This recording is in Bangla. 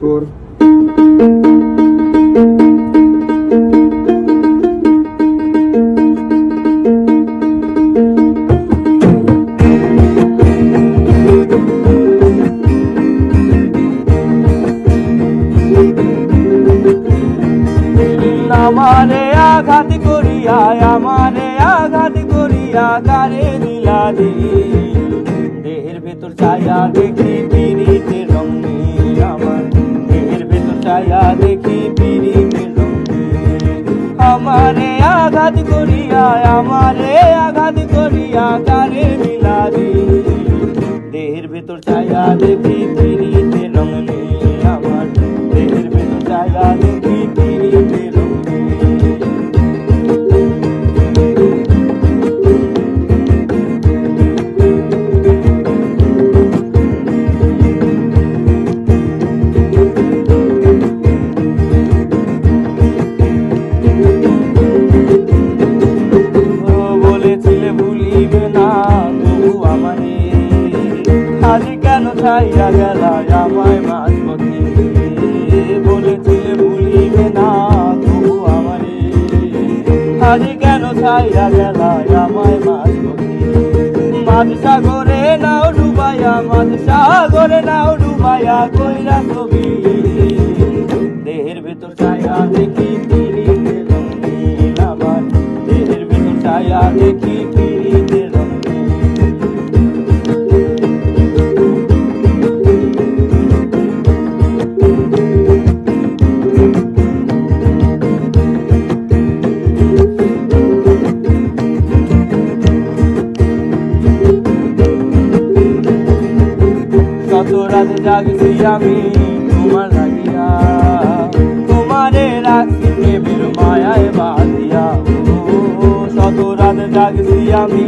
Por আমারে আঘাত করিয়া কারে দিলা দেহের ভেতর ছায়া দেখি পিরিতের রং নীল। আমার দেহের ভেতর ছায়া দেখি পিরিতের রং নীল। আমারে আঘাত করিয়া কারে দিলা দেহের ভেতর ছায়া দেখি পিরিতের রং নীল। আমার দেহের ভেতর ছায়া দেখি পিরিতের রং আজ কেন ছাইয়া গেলা আমায় মাঝপথে। বলেছিলে ভুলিবে না তবু আমারে, আজ কেন ছাইয়া গেলা আমায় মাঝপথে। মাঝসাগরে নাও ডুবাইয়া কইরা ছবি। দেহের ভেতর ছায়া দেখি পিরিতের রং নীল। আমার দেহের ভেতর ছায়া দেখি পিরিতের রং কত রাত জাগছি আমি তোমার লাগিয়া, তোমারে রাখছি প্রেমের মায়ায় বাঁধিয়া। শত রাত জাগছি আমি